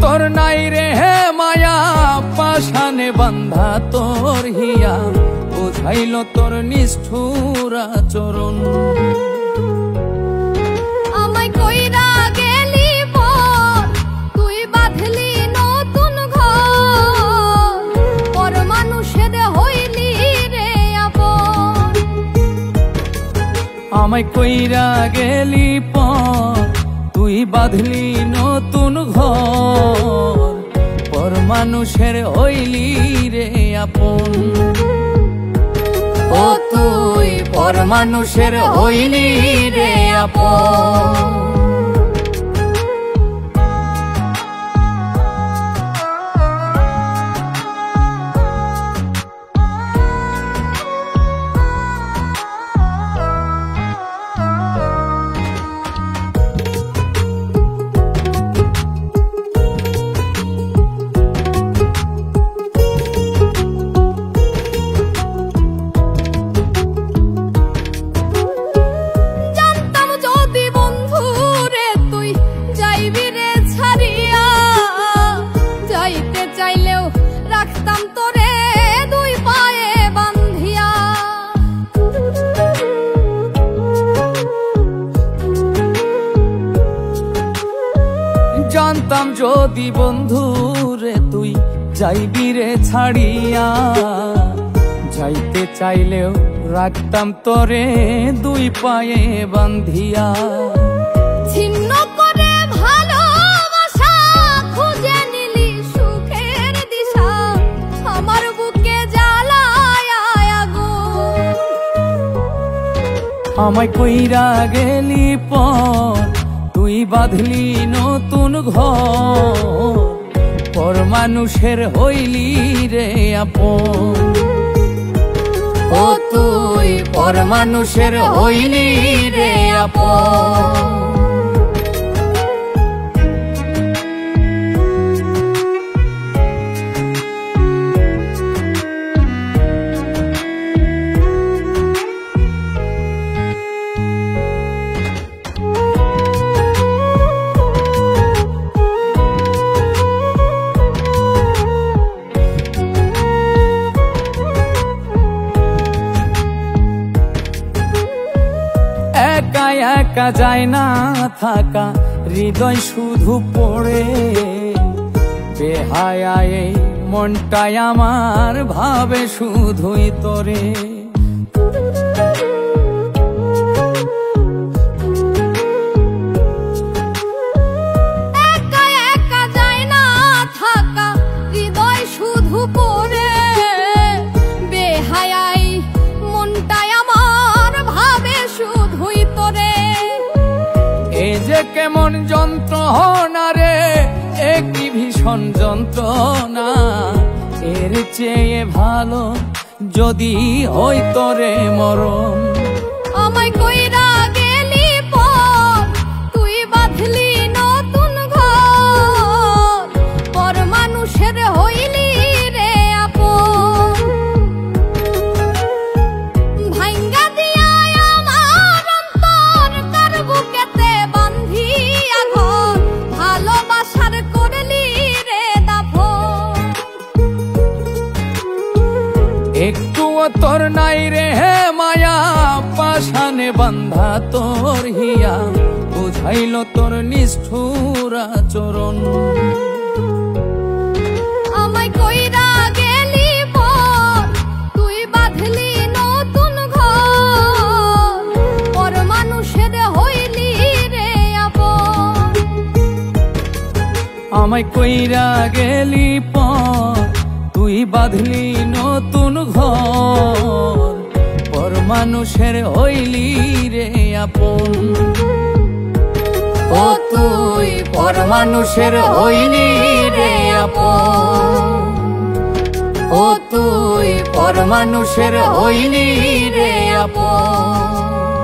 তোর নাই রে হে মায়া, পাশানে বান্ধা তোর হিয়া, বুঝাইল তোর নিষ্ঠুর আচরণ। আমায় কইরা গেলি পর, তুই বাঁধলি নতুন ঘর, পর মানুষের হইলি রে আপন। আমায় কইরা গেলি পর, তুই বাঁধলি নতুন ঘর, পর মানুষের হইলি রে আপন। ও তুই পর মানুষের হইলি রে আপন। জানতাম যদি বন্ধু রে তুই যাইবি রে ছাড়িয়া, যাইতে চাইলেও রাখতাম তোরে দুই পায়ে বান্ধিয়া। ছিন্ন করে ভালোবাসা খুঁজে নিলি সুখের দিশা, আমার বুকে জ্বালায় আগুন। আমায় কইরা গেলি পর, তুই বাঁধলি নতুন ঘর, পর মানুষের হইলি রে আপন। ও তুই পর মানুষের হইলি রে আপন। একা একা যায় না থাকা, হৃদয় শুধু পড়ে, বেহায়ায় এই মনটাই আমার ভাবে শুধুই তোরে। একা একা যায় না থাকা, হৃদয় শুধু পড়ে, বেহায়াই মনটাই আমার ভাবে শুধুই তোরে। এ যে কেমন যন্ত্রণা রে, একই ভীষণ যন্ত্রণা, এর চেয়ে ভালো যদি হই তোরে মরণ। আমায় কইরা গেলি পর, তুই বাঁধলি নতুন ঘর, পর মানুষের হইলি রে আপন। ভাঙ্গা দিয়া আমার অন্তর কার বুকেতে বান্ধিয়া ঘর, ভালোবাসার করলি রে দাফন। একটুও তোর নাই রে হে মায়া, পাশানে বান্ধা তোর হিয়া, বুঝাইল তোর নিষ্ঠুর আচরণ। আমায় কইরা গেলি পর, তুই বাঁধলি নতুন ঘর, পর মানুষের হইলি রে আপন। আমায় কইরা গেলি পর, তুই বাঁধলি নতুন ঘর, পর মানুষের হইলি রে আপন। ও তুই পর মানুষের হইলি রে আপন। ও তুই পর মানুষের হইলি রে আপন।